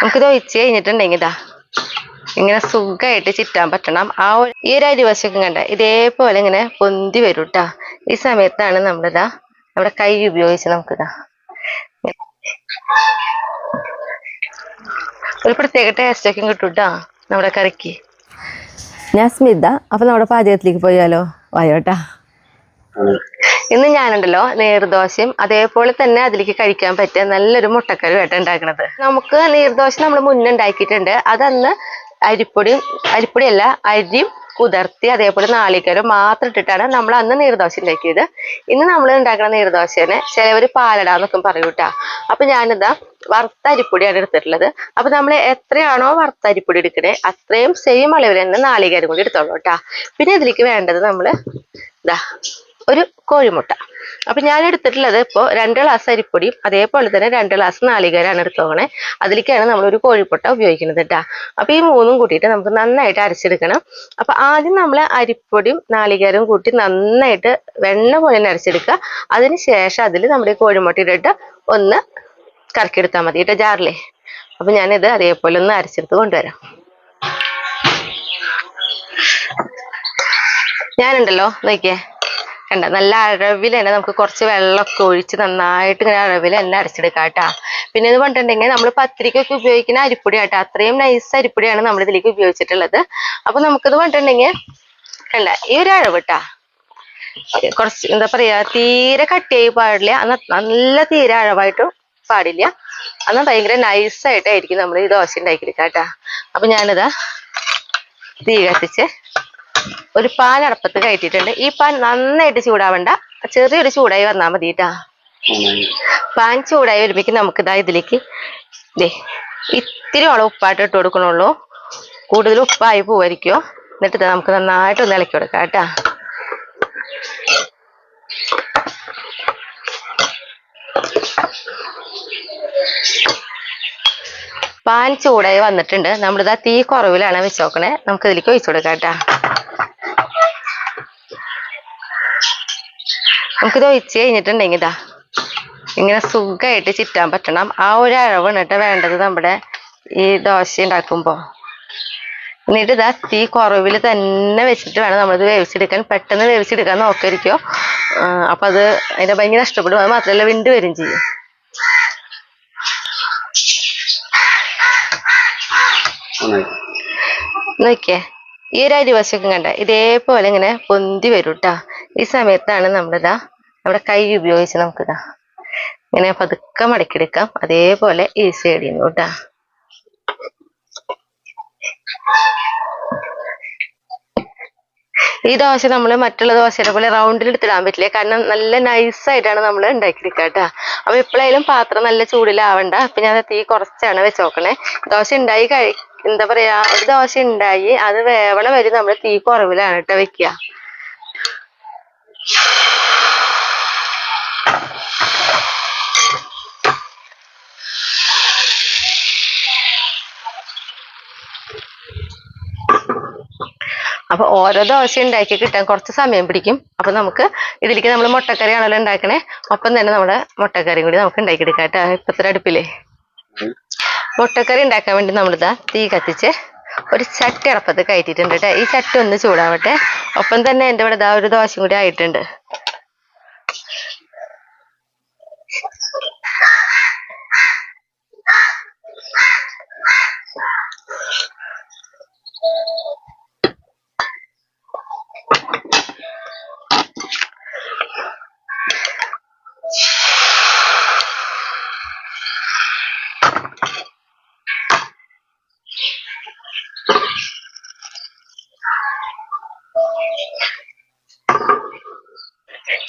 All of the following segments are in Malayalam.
നമുക്കിത് ഒഴിച്ച് കഴിഞ്ഞിട്ടുണ്ടെങ്കിൽ ഇതാ ഇങ്ങനെ സുഖമായിട്ട് ചിറ്റാൻ പറ്റണം. ഈ ഒരു അരിവശമൊക്കെ കണ്ട ഇതേപോലെ ഇങ്ങനെ പൊന്തി വരും കേട്ടാ. ഈ സമയത്താണ് നമ്മളിതാ നമ്മുടെ കൈ ഉപയോഗിച്ച് നമുക്കിതാ ഒരു പ്രത്യേക ടേസ്റ്റ് ഒക്കെ കിട്ടും കേട്ടാ നമ്മുടെ കറിക്ക്. ഞാൻ സ്മിത. അപ്പൊ നമ്മുടെ പാചകത്തിലേക്ക് പോയാലോ? വായോട്ടാ. ഇന്ന് ഞാനുണ്ടല്ലോ നീർദോശയും അതേപോലെ തന്നെ അതിലേക്ക് കഴിക്കാൻ പറ്റിയ നല്ലൊരു മുട്ടക്കറിയുമായിട്ട് ഉണ്ടാക്കണത്. നമുക്ക് നീർദോശ നമ്മൾ മുന്നേ ഉണ്ടാക്കിയിട്ടുണ്ട്. അതന്ന് അരിപ്പൊടിയല്ല അരിയും കുതിർത്തി അതേപോലെ നാളികേരം മാത്രം ഇട്ടിട്ടാണ് നമ്മൾ അന്ന് നീർദോശ ഉണ്ടാക്കിയത്. ഇന്ന് നമ്മൾ ഉണ്ടാക്കുന്ന നീർദോശനെ ചിലവർ പാലടാന്നൊക്കെ പറയൂട്ടാ. അപ്പൊ ഞാനിതാ വറുത്ത അരിപ്പൊടിയാണ് എടുത്തിട്ടുള്ളത്. അപ്പൊ നമ്മൾ എത്രയാണോ വറുത്ത അരിപ്പൊടി എടുക്കണേ അത്രയും സെയിം അളവിൽ തന്നെ നാളികേരം കൂടി എടുത്തോളൂ കേട്ടാ. പിന്നെ ഇതിലേക്ക് വേണ്ടത് നമ്മൾ ഇതാ ഒരു കോഴിമുട്ട. അപ്പൊ ഞാൻ എടുത്തിട്ടുള്ളത് ഇപ്പോൾ 2 ഗ്ലാസ് അരിപ്പൊടിയും അതേപോലെ തന്നെ 2 ഗ്ലാസ് നാളികേരമാണ് എടുത്തോണേ. അതിലേക്കാണ് നമ്മൾ ഒരു കോഴിമുട്ട ഉപയോഗിക്കുന്നത് കേട്ടാ. അപ്പൊ ഈ മൂന്നും കൂട്ടിയിട്ട് നമുക്ക് നന്നായിട്ട് അരച്ചെടുക്കണം. അപ്പൊ ആദ്യം നമ്മൾ അരിപ്പൊടിയും നാളികേരവും കൂട്ടി നന്നായിട്ട് വെണ്ണ പോലെ അരച്ചെടുക്കുക. അതിനുശേഷം അതിൽ നമ്മുടെ കോഴിമുട്ട ഇട്ടിട്ട് ഒന്ന് കറക്കിയെടുത്താൽ മതി കേട്ടോ ജാറിലെ. അപ്പൊ ഞാനിത് അതേപോലെ ഒന്ന് അരച്ചെടുത്ത് കൊണ്ടുവരാം. ഞാനുണ്ടല്ലോ നോക്കിയേ കണ്ട നല്ല അളവിൽ തന്നെ നമുക്ക് കുറച്ച് വെള്ളമൊക്കെ ഒഴിച്ച് നന്നായിട്ട് ഇങ്ങനെ അളവിൽ തന്നെ അരച്ചെടുക്കാം കേട്ടാ. പിന്നെ ഇത് പറഞ്ഞിട്ടുണ്ടെങ്കിൽ നമ്മൾ പത്തിരിക്കൊക്കെ ഉപയോഗിക്കുന്ന അരിപ്പൊടി കേട്ടോ. അത്രയും നൈസ് അരിപ്പൊടിയാണ് നമ്മൾ ഇതിലേക്ക് ഉപയോഗിച്ചിട്ടുള്ളത്. അപ്പൊ നമുക്കിത് പറഞ്ഞിട്ടുണ്ടെങ്കിൽ കണ്ട ഈ ഒരു അളവ് കേട്ടാ. കുറച്ച് എന്താ പറയാ തീരെ കട്ടിയായി പാടില്ല, നല്ല തീരെ അളവായിട്ടും പാടില്ല. എന്നാൽ ഭയങ്കര നൈസായിട്ടായിരിക്കും നമ്മൾ ഈ ദോശ ഉണ്ടാക്കിയെടുക്കാം കേട്ടാ. അപ്പൊ ഞാനിതാ തീ കത്തിച്ച് ഒരു പാൻ അടപ്പത്ത് കയറ്റിയിട്ടുണ്ട്. ഈ പാൻ നന്നായിട്ട് ചൂടാവണ്ട, ചെറിയൊരു ചൂടായി വന്നാൽ മതി കേട്ടാ. പാൻ ചൂടായി വരുമ്പോഴേക്കും നമുക്കിതാ ഇതിലേക്ക് ഇത്തിരി ഉപ്പായിട്ട് ഇട്ട് കൊടുക്കണുള്ളൂ. കൂടുതൽ ഉപ്പായി പോവായിരിക്കോ. എന്നിട്ട് നമുക്ക് നന്നായിട്ട് ഒന്ന് ഇളക്കി കൊടുക്കാം കേട്ടാ. പാൻ ചൂടായി വന്നിട്ടുണ്ട്. നമ്മളിതാ തീ കുറവിലാണ് വെച്ച് നോക്കണേ. നമുക്ക് ഇതിലേക്ക് ഒഴിച്ചു കൊടുക്കാം കേട്ടാ. നമുക്കിത് ഒഴിച്ച് കഴിഞ്ഞിട്ടുണ്ടെങ്കിൽ ഇതാ ഇങ്ങനെ സുഖമായിട്ട് ചിറ്റാൻ പറ്റണം. ആ ഒരു അളവാണ് കേട്ടോ വേണ്ടത് നമ്മുടെ ഈ ദോശ ഉണ്ടാക്കുമ്പോ. എന്നിട്ട് ഇതാ തീ കുറവിൽ തന്നെ വെച്ചിട്ട് വേണം നമ്മളിത് വേവിച്ചെടുക്കാൻ. പെട്ടെന്ന് വേവിച്ചെടുക്കാൻ നോക്കിയിരിക്കോ. അപ്പൊ അത് അതിന്റെ ഭംഗി നഷ്ടപ്പെടും. അത് മാത്രമല്ല വിണ്ട് വരും ചെയ്യും. നോക്കിയേ ഈ ഒരു അരിവശമൊക്കെ കണ്ട ഇതേപോലെ ഇങ്ങനെ പൊന്തി വരും കേട്ടാ. ഈ സമയത്താണ് നമ്മളിതാ നമ്മുടെ കൈ ഉപയോഗിച്ച് നമുക്കിതാ ഇങ്ങനെ പതുക്കെ മടക്കിയെടുക്കാം. അതേപോലെ ഈ സൈഡിൽ നിന്ന് കേട്ടാ. ഈ ദോശ നമ്മൾ മറ്റുള്ള ദോശയെ പോലെ റൗണ്ടിൽ എടുത്തിടാൻ പറ്റില്ല. കാരണം നല്ല നൈസായിട്ടാണ് നമ്മൾ ഉണ്ടാക്കിയെടുക്കുക കേട്ടാ. അപ്പൊ എപ്പോഴായാലും പാത്രം നല്ല ചൂടിലാവണ്ട. അപ്പൊ ഞാൻ തീ കുറച്ചാണ് വെച്ച് നോക്കണേ. ദോശ ഉണ്ടായി എന്താ പറയാ ഒരു ദോശ ഉണ്ടായി അത് വേവണ വരെ നമ്മൾ തീ കുറവിലാണ് കേട്ടോ വെക്കുക. അപ്പൊ ഓരോ ദോശ ഉണ്ടാക്കി കിട്ടാൻ കുറച്ച് സമയം പിടിക്കും. അപ്പൊ നമുക്ക് ഇതിലേക്ക് നമ്മൾ മുട്ടക്കറിയാണല്ലോ ഉണ്ടാക്കണേ. ഒപ്പം തന്നെ നമ്മുടെ മുട്ടക്കറിയും കൂടി നമുക്ക് ഉണ്ടാക്കിയെടുക്കാം കേട്ടോ. ഇപ്പത്തെ അടുപ്പിലേ മുട്ടക്കറി ഉണ്ടാക്കാൻ വേണ്ടി നമ്മളിതാ തീ കത്തിച്ച് ഒരു ചട്ടി അടപ്പത്ത് കയറ്റിയിട്ടുണ്ട് കേട്ടോ. ഈ ചട്ടി ഒന്ന് ചൂടാവട്ടെ. ഒപ്പം തന്നെ എൻ്റെ ഇവിടെ ഇതാ ഒരു ദോശയും കൂടി ആയിട്ടുണ്ട്.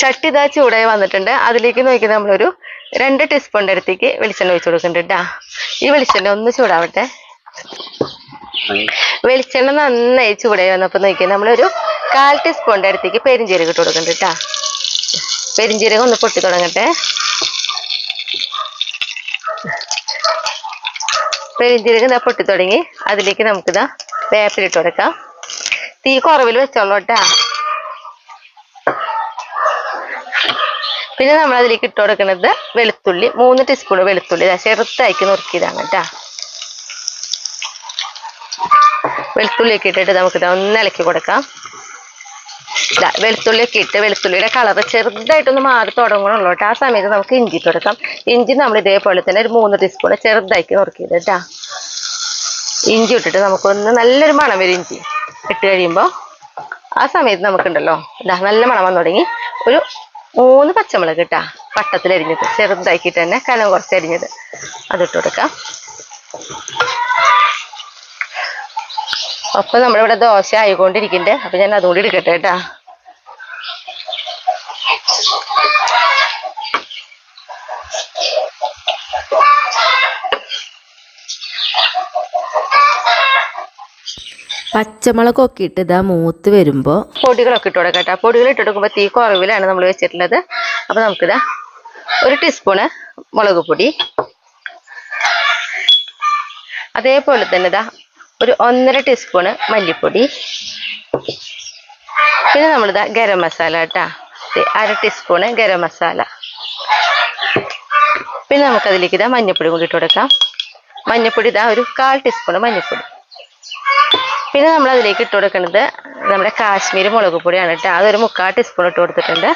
ചട്ടി ഇതാ ചൂടായി വന്നിട്ടുണ്ട്. അതിലേക്ക് നോക്കി നമ്മളൊരു 2 ടീസ്പൂണിന്റെ അടുത്തേക്ക് വെളിച്ചെണ്ണ ഒഴിച്ചു കൊടുക്കുന്നുണ്ട് കേട്ടാ. ഈ വെളിച്ചെണ്ണ ഒന്ന് ചൂടാവട്ടെ. വെളിച്ചെണ്ണ നന്നായി ചൂടായി വന്നപ്പോ നോക്കി നമ്മളൊരു 1/4 ടീസ്പൂണിന്റെ അടുത്തേക്ക് പെരിഞ്ജീരകം ഇട്ട് കൊടുക്കുന്നുണ്ട് കേട്ടാ. പെരിഞ്ജീരകം ഒന്ന് പൊട്ടി തുടങ്ങട്ടെ. പെരിഞ്ജീരകം ഇതാ പൊട്ടി തുടങ്ങി. അതിലേക്ക് നമുക്കിതാ വേപ്പിലിട്ട് കൊടുക്കാം. തീ കുറവിൽ വെച്ചോളൂ കേട്ടാ. പിന്നെ നമ്മൾ അതിലേക്ക് ഇട്ട് കൊടുക്കുന്നത് വെളുത്തുള്ളി 3 ടീസ്പൂൺ വെളുത്തുള്ളി ചെറുതാക്കി നുറുക്കിയതാണ് കേട്ടാ. വെളുത്തുള്ളിയൊക്കെ ഇട്ടിട്ട് നമുക്കിത് ഒന്ന് ഇളക്കി കൊടുക്കാം. വെളുത്തുള്ളിയൊക്കെ ഇട്ട് വെളുത്തുള്ളിയുടെ കളർ ചെറുതായിട്ടൊന്ന് മാറി തുടങ്ങണുള്ളൂ കേട്ടോ. ആ സമയത്ത് നമുക്ക് ഇഞ്ചി ഇട്ട് കൊടുക്കാം. ഇഞ്ചി നമ്മൾ ഇതേപോലെ തന്നെ ഒരു 3 ടീസ്പൂൺ ചെറുതാക്കി നുറുക്കിയത് കേട്ടോ. ഇഞ്ചി ഇട്ടിട്ട് നമുക്കൊന്ന് നല്ലൊരു മണം വരും. ഇഞ്ചി ഇട്ട് കഴിയുമ്പോൾ ആ സമയത്ത് നമുക്കുണ്ടല്ലോ നല്ല മണം വന്നു തുടങ്ങി. ഒരു 3 പച്ചമുളക് ഇട്ടാ വട്ടത്തിലരിഞ്ഞത് ചെറുതാക്കിയിട്ട് തന്നെ കനം കുറച്ച് അരിഞ്ഞത് അതിട്ട് കൊടുക്കാം. അപ്പൊ നമ്മളിവിടെ ദോശ ആയിക്കൊണ്ടിരിക്കുന്നുണ്ട്. അപ്പൊ ഞാൻ അതുകൂടി എടുക്കട്ടെ കേട്ടാ. പച്ചമുളകൊക്കെ ഇട്ട് ഇതാ മൂത്ത് വരുമ്പോൾ പൊടികളൊക്കെ ഇട്ട് കൊടുക്കാം കേട്ടോ. പൊടികൾ ഇട്ട് കൊടുക്കുമ്പോൾ തീ കുറവിലാണ് നമ്മൾ വെച്ചിട്ടുള്ളത്. അപ്പൊ നമുക്കിതാ 1 ടീസ്പൂണ് മുളക് പൊടി, അതേപോലെ തന്നെ ഇതാ ഒരു 1.5 ടീസ്പൂണ് മല്ലിപ്പൊടി, പിന്നെ നമ്മളിതാ ഗരം മസാല കേട്ടാ 1/2 ടീസ്പൂണ് ഗരം മസാല, പിന്നെ നമുക്കതിലേക്ക് ഇതാ മഞ്ഞൾപ്പൊടി കൂടി ഇട്ട് കൊടുക്കാം. മഞ്ഞൾപ്പൊടി ഇതാ ഒരു 1/4 ടീസ്പൂണ് മഞ്ഞൾപ്പൊടി. പിന്നെ നമ്മൾ അതിലേക്ക് ഇട്ട് കൊടുക്കുന്നത് നമ്മുടെ കാശ്മീരി മുളക് പൊടിയാണ് കേട്ടോ. അതൊരു 3/4 ടീസ്പൂൺ ഇട്ട് കൊടുത്തിട്ടുണ്ട്.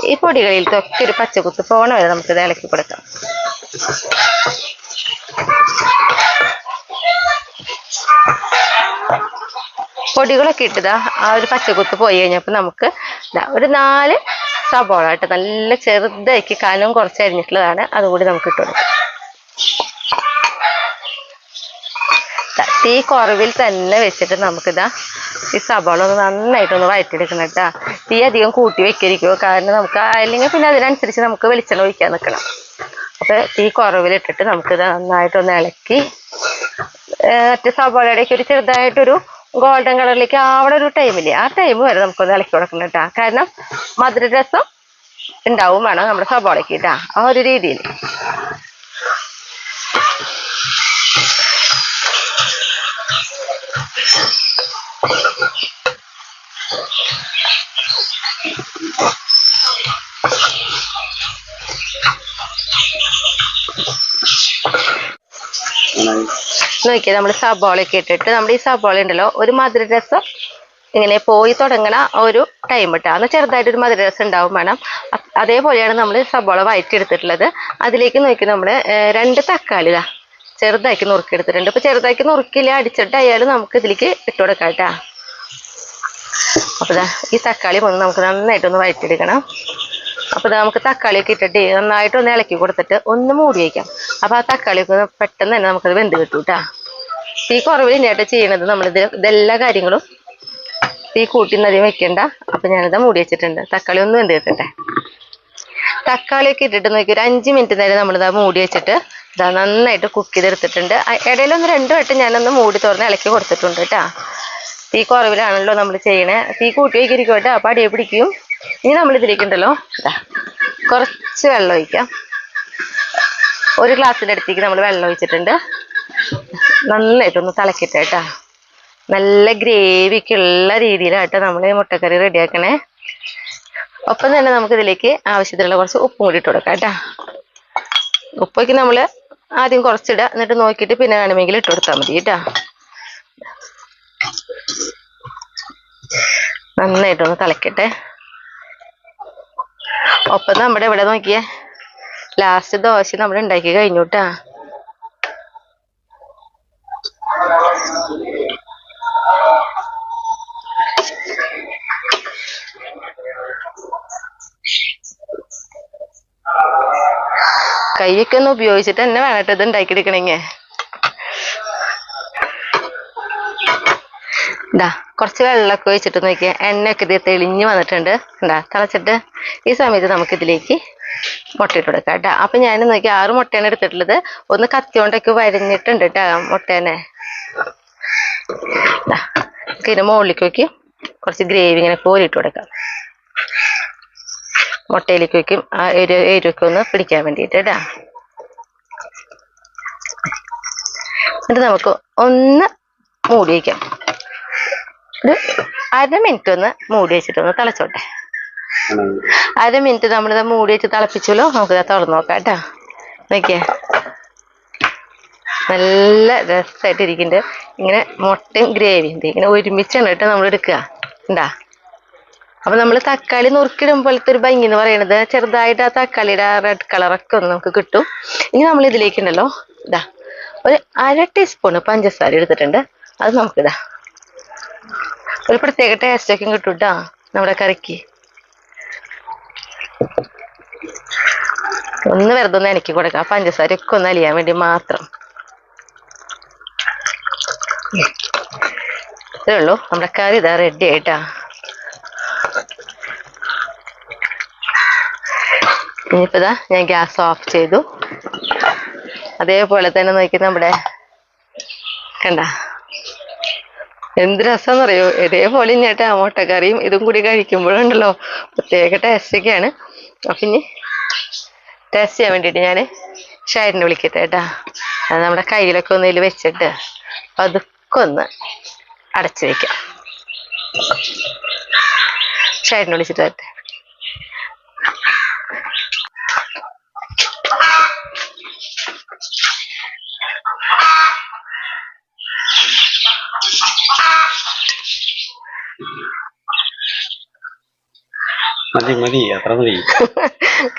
ഈ പൊടികളിലൊക്കെ ഒരു പച്ചക്കുത്ത് പോണ വരെ നമുക്കിത് ഇളക്കി കൊടുക്കാം. പൊടികളൊക്കെ ഇട്ടതാ ആ ഒരു പച്ചക്കുത്ത് പോയി കഴിഞ്ഞപ്പോൾ നമുക്ക് ഒരു 4 സബോള കേട്ടോ നല്ല ചെറുതാക്കി കനം കുറച്ച് അരിഞ്ഞിട്ടുള്ളതാണ്. അതുകൂടി നമുക്ക് ഇട്ട് കൊടുക്കാം. തീ കുറവിൽ തന്നെ വെച്ചിട്ട് നമുക്കിതാ ഈ സബോള ഒന്ന് നന്നായിട്ടൊന്ന് വഴറ്റിയെടുക്കണം കേട്ടോ. തീ അധികം കൂട്ടി വെക്കരിക്കുമോ, കാരണം നമുക്ക് അല്ലെങ്കിൽ പിന്നെ അതിനനുസരിച്ച് നമുക്ക് വെളിച്ചെണ്ണ ഒഴിക്കാൻ നിൽക്കണം. അപ്പൊ തീ കുറവിലിട്ടിട്ട് നമുക്കിത് നന്നായിട്ടൊന്ന് ഇളക്കി മറ്റേ സബോളയുടെയൊക്കെ ഒരു ചെറുതായിട്ടൊരു ഗോൾഡൻ കളറിലേക്ക് ആവണ ഒരു ടൈമില്ലേ, ആ ടൈം വരെ നമുക്കൊന്ന് ഇളക്കി കൊടുക്കണം കേട്ടോ. കാരണം മധുരരസം ഉണ്ടാവും വേണം നമ്മുടെ സബോളയ്ക്ക് കേട്ടാ. ആ ഒരു രീതിയിൽ നോക്കിയാൽ നമ്മൾ സബോളയൊക്കെ ഇട്ടിട്ട് നമ്മുടെ ഈ സബോള ഉണ്ടല്ലോ ഒരു മധുരരസം ഇങ്ങനെ പോയി തുടങ്ങണ ഒരു ടൈം ഇട്ടാ അന്ന് ചെറുതായിട്ടൊരു മധുരരസം ഉണ്ടാവും വേണം. അതേപോലെയാണ് നമ്മൾ സബോള വഴറ്റിയെടുത്തിട്ടുള്ളത്. അതിലേക്ക് നോക്കി നമ്മൾ 2 തക്കാളി ചെറുതാക്കി നുറുക്കിയെടുത്തിട്ടുണ്ട്. ഇപ്പൊ ചെറുതാക്കി നുറുക്കില്ല അടിച്ചിട്ടായാലും നമുക്ക് ഇതിലേക്ക് ഇട്ട് കൊടുക്കാം കേട്ടാ. അപ്പൊ ഈ തക്കാളി ഒന്ന് നമുക്ക് നന്നായിട്ടൊന്ന് വഴറ്റിയെടുക്കണം. അപ്പൊ നമുക്ക് തക്കാളിയൊക്കെ ഇട്ടിട്ട് നന്നായിട്ടൊന്ന് ഇളക്കി കൊടുത്തിട്ട് ഒന്ന് മൂടി വയ്ക്കാം. അപ്പൊ ആ തക്കാളിയൊക്കെ പെട്ടെന്ന് തന്നെ നമുക്കത് വെന്ത് കിട്ടും കേട്ടാ. തീ കുറവിൽ ഇനിയായിട്ട് ചെയ്യണത് ഇതെല്ലാ കാര്യങ്ങളും തീ കൂട്ടിന്നധികം വെക്കണ്ട. അപ്പൊ ഞാനിത് മൂടി വെച്ചിട്ടുണ്ട്. തക്കാളി ഒന്ന് വെന്ത് കിട്ടട്ടെ. തക്കാളിയൊക്കെ ഇട്ടിട്ട് നോക്കി ഒരു 5 മിനിറ്റ് നേരം നമ്മളിതാ മൂടി വെച്ചിട്ട് ഇതാ നന്നായിട്ട് കുക്ക് ചെയ്തെടുത്തിട്ടുണ്ട്. ഇടയിലൊന്ന് 2 വട്ടം ഞാനൊന്ന് മൂടി തുറന്ന് ഇളക്കി കൊടുത്തിട്ടുണ്ട് കേട്ടാ. തീ കുറവിലാണല്ലോ നമ്മൾ ചെയ്യണേ. തീ കൂട്ടി വയ്ക്കിരിക്കും കേട്ടോ, അപ്പൊ അടിയെ പിടിക്കും. ഇനി നമ്മൾ ഇതിലേക്കുണ്ടല്ലോ കുറച്ച് വെള്ളം ഒഴിക്കാം. 1 ഗ്ലാസിന്റെ അടുത്തേക്ക് നമ്മൾ വെള്ളം ഒഴിച്ചിട്ടുണ്ട്. നന്നായിട്ടൊന്ന് തിളക്കിട്ട് കേട്ടാ. നല്ല ഗ്രേവിക്കുള്ള രീതിയിലായിട്ട് നമ്മൾ മുട്ടക്കറി റെഡിയാക്കണേ. ഒപ്പം തന്നെ നമുക്ക് ഇതിലേക്ക് ആവശ്യത്തിനുള്ള കുറച്ച് ഉപ്പും കൂടി ഇട്ട് കൊടുക്കാം കേട്ടാ. ഉപ്പൊക്കെ നമ്മൾ ആദ്യം കുറച്ചിടുക, എന്നിട്ട് നോക്കിയിട്ട് പിന്നെ വേണമെങ്കിൽ ഇട്ട് കൊടുത്താൽ മതി കേട്ടാ. നന്നായിട്ടൊന്ന് തിളക്കട്ടെ. ഒപ്പം നമ്മുടെ ഇവിടെ നോക്കിയേ ലാസ്റ്റ് ദോശ നമ്മൾ ഉണ്ടാക്കി കഴിഞ്ഞു കേട്ടാ. കൈയൊക്കെ ഒന്ന് ഉപയോഗിച്ചിട്ട് തന്നെ വേണട്ടോ ഇത് ഉണ്ടാക്കിയെടുക്കണെങ്കിൽ. കുറച്ച് വെള്ളമൊക്കെ ഒഴിച്ചിട്ട് നോക്കിയാൽ എണ്ണയൊക്കെ ഇത് തെളിഞ്ഞ് വന്നിട്ടുണ്ട്. തിളച്ചിട്ട് ഈ സമയത്ത് നമുക്കിതിലേക്ക് മുട്ടയിട്ട് കൊടുക്കാം കേട്ടോ. അപ്പൊ ഞാൻ നോക്കി 6 മുട്ടയാണ് എടുത്തിട്ടുള്ളത്. ഒന്ന് കത്തി കൊണ്ടൊക്കെ വരഞ്ഞിട്ടുണ്ട് കേട്ടോ മുട്ടേനെ. ഇതിന് മുകളിലേക്ക് നോക്കി കുറച്ച് ഗ്രേവി ഇങ്ങനെ കോരിയിട്ട് കൊടുക്കാം. മുട്ടയിലേക്ക് വയ്ക്കും ആ എരിവൊക്കെ ഒന്ന് പിടിക്കാൻ വേണ്ടിയിട്ട് കേട്ടാ. എന്നിട്ട് നമുക്ക് ഒന്ന് മൂടി വയ്ക്കാം. ഒരു 1/2 മിനിറ്റ് ഒന്ന് മൂടി വെച്ചിട്ടൊന്ന് തിളച്ചോട്ടെ. 1/2 മിനിറ്റ് നമ്മളിത് മൂടി വെച്ച് തിളപ്പിച്ചല്ലോ. നമുക്കിത് തുറന്ന് നോക്കാം കേട്ടാ. നോക്കിയേ നല്ല രസമായിട്ട് ഇരിക്കുന്നുണ്ട്. ഇങ്ങനെ മുട്ടയും ഗ്രേവിയും ഇങ്ങനെ ഒരുമിച്ചാണ് കേട്ടോ നമ്മൾ എടുക്കുക. ഉണ്ടാ അപ്പൊ നമ്മൾ തക്കാളി നുറുക്കിടുമ്പോഴത്തെ ഒരു ഭംഗി എന്ന് പറയുന്നത് ചെറുതായിട്ട് ആ തക്കാളിയുടെ ആ റെഡ് കളറൊക്കെ ഒന്ന് നമുക്ക് കിട്ടും. ഇനി നമ്മൾ ഇതിലേക്കുണ്ടല്ലോ ഇതാ ഒരു 1/2 ടീസ്പൂൺ പഞ്ചസാര എടുത്തിട്ടുണ്ട്. അത് നമുക്കിതാ ഒരു പ്രത്യേക ടേസ്റ്റ് ഒക്കെ കിട്ടും കേട്ടോ നമ്മുടെ കറിക്ക്. ഒന്ന് വെറുതെ ഒന്ന് ഇളക്കി കൊടുക്കാം, പഞ്ചസാര ഒക്കെ ഒന്ന് അലിയാൻ വേണ്ടി മാത്രം. ഇത്രേ ഉള്ളൂ, നമ്മുടെ കറി ഇതാ റെഡി ആയിട്ടാ. ഇനിയിപ്പോ ഇതാ ഞാൻ ഗ്യാസ് ഓഫ് ചെയ്തു. അതേപോലെ തന്നെ നോക്കി നമ്മുടെ കണ്ട എന്ത് രസമെന്നറിയോ, ഇതേപോലെ ഇങ്ങോട്ട് മുട്ടക്കറിയും ഇതും കൂടി കഴിക്കുമ്പോഴുണ്ടല്ലോ പ്രത്യേക ടേസ്റ്റൊക്കെയാണ്. അപ്പൊ ഇനി ടേസ്റ്റ് ചെയ്യാൻ വേണ്ടിയിട്ട് ഞാൻ ഷാരിനെ വിളിക്കട്ടെ കേട്ടാ. അത് നമ്മുടെ കയ്യിലൊക്കെ ഒന്ന് ഇതിൽ വെച്ചിട്ട് അതൊക്കെ ഒന്ന് അടച്ചു വെക്കാം. ഷാരിനെ വിളിച്ചിട്ട് വരട്ടെ. മതി മതി അത്ര മതി.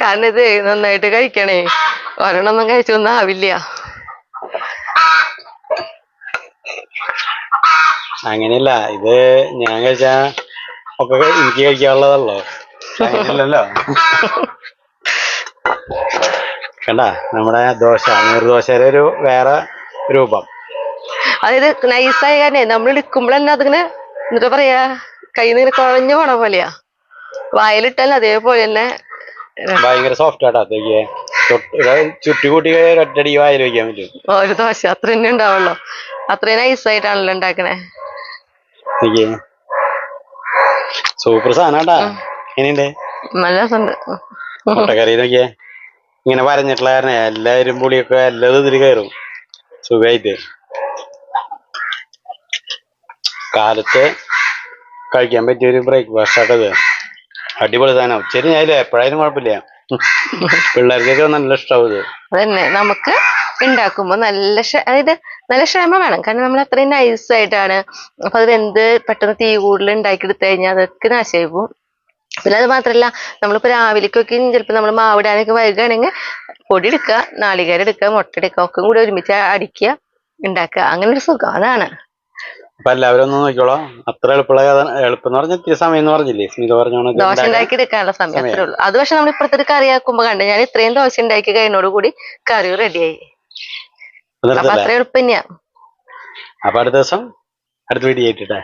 കാരണം ഇത് നന്നായിട്ട് കഴിക്കണേ, ഒരെണ്ണൊന്നും കഴിച്ചൊന്നും ആവില്ല. അങ്ങനെയല്ല, ഇത് ഞാൻ കഴിച്ചാ ഒക്കെ എനിക്ക് കഴിക്കാനുള്ളതല്ലോ, അങ്ങനെയല്ലല്ലോ. കണ്ട നമ്മുടെ ദോശ, നീർദോശയുടെ ഒരു വേറെ രൂപം. അതായത് നൈസായ കാരണേ നമ്മൾ എടുക്കുമ്പോൾ തന്നെ അതിങ്ങനെ എന്നിട്ട് പറയാ കയ്യിൽ നിന്ന് കുഴഞ്ഞു പോണ പോലെയാ. വായിലിട്ടാൽ അതേപോലെ തന്നെ ഭയങ്കര സോഫ്റ്റ് ആട്ടാ. ചുറ്റി കൂട്ടി ഒറ്റടി വായിൽ വെക്കാൻ പറ്റും. ഒരു ദോശ അത്ര തന്നെ ഉണ്ടാവുള്ളൂ, അത്രയും നൈസായിട്ടാണല്ലോ ഉണ്ടാക്കണേ. സൂപ്പർ സാധനാട്ടാ. എങ്ങനെയുണ്ട്? നല്ല രസമുണ്ട്. മുട്ടക്കറി നോക്കിയേ, ഇങ്ങനെ വരഞ്ഞിട്ടുള്ള കാരണം എല്ലാവരും പുളിയൊക്കെ എല്ലാതും ഇതിൽ കയറും സുഖമായിട്ട്. കാലത്ത് കഴിക്കാൻ പറ്റിയൊരു ബ്രേക്ക്ഫാസ്റ്റ് ആട്ടത്. അടിപൊളി സാധനം. ഉച്ചരി ഞാനില്ല, എപ്പോഴായാലും കുഴപ്പമില്ല. പിള്ളേർക്കൊക്കെ നല്ല ഇഷ്ടാവും ഇത്. അതന്നെ, നമുക്ക് ഉണ്ടാക്കുമ്പോ അതായത് നല്ല ക്ഷമ വേണം. കാരണം നമ്മൾ അത്രയും നൈസായിട്ടാണ്. അപ്പൊ അത് വെന്ത് പെട്ടെന്ന് തീ കൂടുതൽ ഉണ്ടാക്കിയെടുത്തു കഴിഞ്ഞാൽ അതൊക്കെ നാശമായി പോവും. പിന്നെ അത് മാത്രല്ല, നമ്മളിപ്പോ രാവിലേക്കൊക്കെ ചിലപ്പോ നമ്മൾ മാവിടാനൊക്കെ വൈകുകയാണെങ്കിൽ പൊടി എടുക്കുക, നാളികേരം എടുക്കുക, മുട്ട എടുക്കുക, ഒക്കെ കൂടി ഒരുമിച്ച് അടിക്കുക, ഉണ്ടാക്കുക. അങ്ങനെ ഒരു സുഖം അതാണ്. അപ്പൊ എല്ലാവരും ഒന്ന് നോക്കിക്കോളാം. അത്ര എളുപ്പമുള്ള എളുപ്പം എന്ന് പറഞ്ഞാൽ ഇത്തിരി സമയം എന്ന് പറഞ്ഞില്ലേ സ്മിത പറഞ്ഞോണം. ദോശ ഉണ്ടാക്കി എടുക്കാനുള്ള സമയം അത്രേ ഉള്ളൂ. അത് പക്ഷെ നമ്മൾ ഇപ്പഴത്തെ കറിയാക്കുമ്പോ കണ്ട് ഞാൻ ഇത്രയും ദോശ ഉണ്ടാക്കി കഴിഞ്ഞോട് കൂടി കറി റെഡിയായി. അപ്പൊ അത്ര എളുപ്പം തന്നെയാ. അപ്പൊ അടുത്ത ദിവസം അടുത്ത വീഡിയോ ആയിട്ടിട്ടെ.